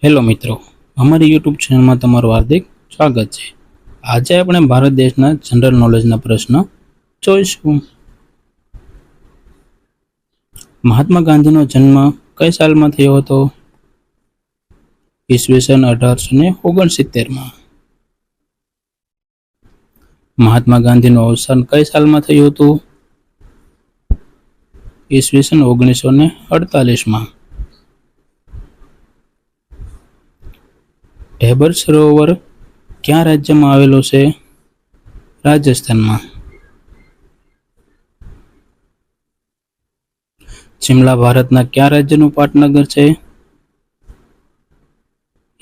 Hello મિત્રો, અમારી YouTube ચેનલમાં તમારું હાર્દિક સ્વાગત છે. આજે આપણે ભારત દેશના જનરલ નોલેજના પ્રશ્ન જોઈશું. મહાત્મા ગાંધીનો જન્મ કઈ સાલમાં થયો હતો? ઈસવીસન 1869. મહાત્મા ગાંધીનું અવસાન કઈ સાલમાં થયું હતું? ઈસવીસન 1948. ઢેબર સરોવર કયા રાજ્યમાં આવેલું છે? રાજસ્થાનમાં. શિમલા ભારતના કયા રાજ્યનું પાટનગર છે?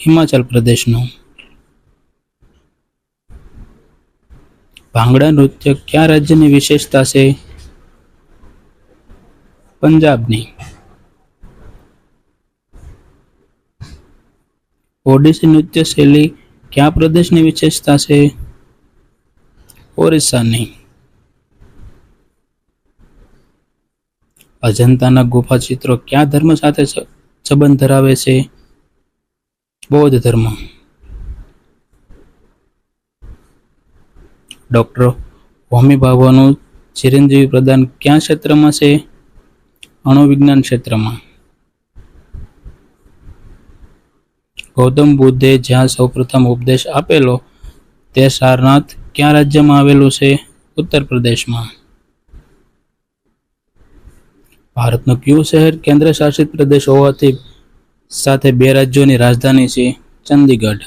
હિમાચલ પ્રદેશનું. ભાંગડા નૃત્ય કયા રાજ્યની વિશેષતા છે? પંજાબની. ઓડિસી નૃત્ય શૈલી કયા પ્રદેશની વિશેષતા છે? ઓરિસ્સાની. અજંતાના ગુફા ચિત્રો કયા ધર્મ સાથે સંબંધ ધરાવે છે? બૌદ્ધ ધર્મ. ડોક્ટર હોમી ભાભાનું ચિરંજીવી પ્રદાન કયા ક્ષેત્રમાં છે? અણુવિજ્ઞાન ક્ષેત્રમાં. ગૌતમ બુદ્ધે જ્યાં સૌપ્રથમ ઉપદેશ આપેલો તે સારનાથ કયા રાજ્યમાં આવેલું છે? ઉત્તર પ્રદેશમાં. ભારતનું કયું શહેર કેન્દ્ર શાસિત પ્રદેશ હોવાથી સાથે બે રાજ્યોની રાજધાની છે? ચંદીગઢ.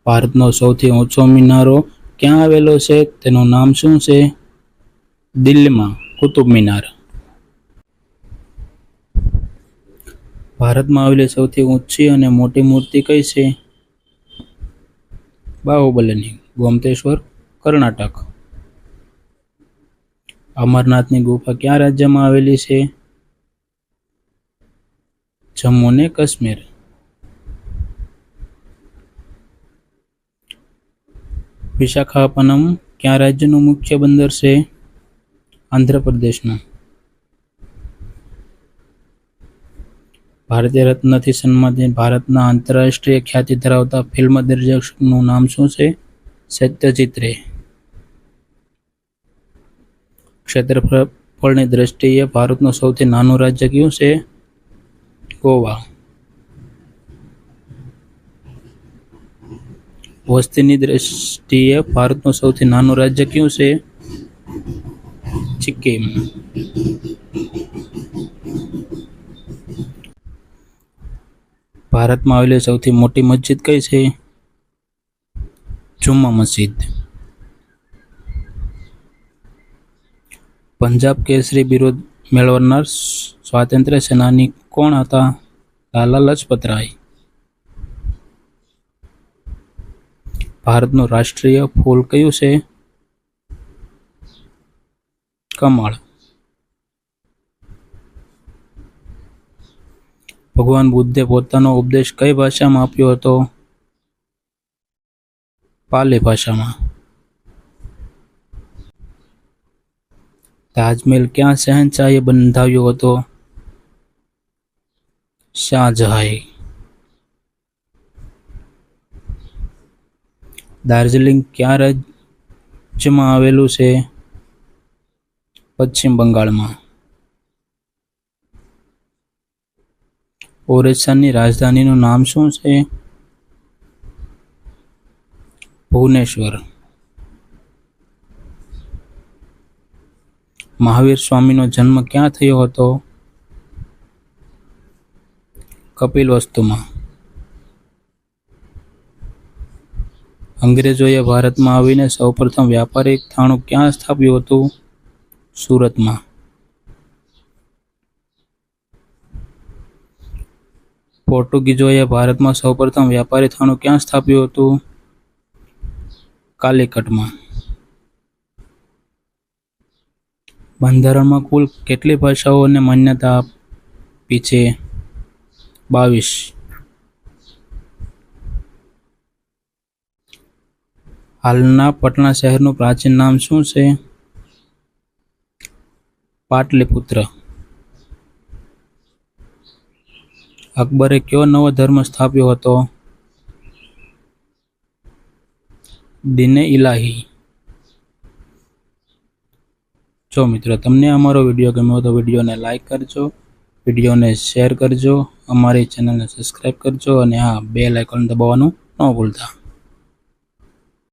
ભારતનો સૌથી ઊંચો મિનારો ક્યાં આવેલો છે? તેનું નામ શું છે? દિલ્હીમાં કુતુબ મિનાર. ભારતમાં આવેલી સૌથી ઊંચી અને મોટી મૂર્તિ કઈ છે? બાહુબલીની, ગોમતેશ્વર, કર્ણાટક. અમરનાથની ગુફા કયા રાજ્યમાં આવેલી છે? જમ્મુ અને કાશ્મીર. વિશાખાપટ્ટનમ કયા રાજ્યનું મુખ્ય બંદર છે? આંધ્રપ્રદેશનું. ભારતીય રત્નથી સન્માનિત ભારતના આંતરરાષ્ટ્રીય ખ્યાતિ ધરાવતા ફિલ્મ દિગ્દર્શકનું નામ શું છે? સત્યજીત રે. ક્ષેત્રફળની દ્રષ્ટિએ ભારતનું સૌથી નાનું રાજ્ય કયું છે? ગોવા. વસ્તીની દ્રષ્ટિએ ભારતનું સૌથી નાનું રાજ્ય કયું છે? સિક્કિમ. ભારતમાં આવેલી સૌથી મોટી મસ્જિદ કઈ છે? જુમ્મા મસ્જિદ. પંજાબ કેસરી બિરુદ મેળવનાર સ્વાતંત્ર્ય સેનાની કોણ હતા? લાલા લજપત રાય. ભારતનું રાષ્ટ્રીય ફૂલ કયું છે? કમળ. ભગવાન બુદ્ધે પોતાનો ઉપદેશ કઈ ભાષામાં આપ્યો હતો? પાલી ભાષામાં. તાજમહેલ ક્યાં શહેનશાહે બંધાવ્યો હતો? શાહજહાએ. દાર્જિલિંગ કયા રાજ્યમાં આવેલું છે? પશ્ચિમ બંગાળમાં. ઓરિસ્સાની રાજધાનીનું નામ શું છે? ભુવનેશ્વર. મહાવીર સ્વામીનો જન્મ ક્યાં થયો હતો? કપિલવસ્તુમાં. અંગ્રેજોએ ભારતમાં આવીને સૌપ્રથમ વ્યાપારિક થાણું ક્યાં સ્થાપ્યું હતું? સુરતમાં. પોર્ટુગીઝોએ ભારતમાં સૌપ્રથમ વ્યાપારી થાણું ક્યાં સ્થાપ્યું હતું? કાલિકટમાં. બંધારણમાં કુલ કેટલી ભાષાઓને માન્યતા આપી છે? 22. હાલના પટના શહેરનું પ્રાચીન નામ શું છે? પાટલીપુત્ર. અકબરે કયો નવો ધર્મ સ્થાપ્યો હતો? દીને ઇલાહી. જો મિત્રો તમને અમારો વિડીયો ગમ્યો તો વિડીયોને લાઈક કરજો, વિડીયોને શેર કરજો, અમારી ચેનલને સબસ્ક્રાઈબ કરજો અને હા બેલ આઇકોન દબાવવાનું ન ભૂલતા.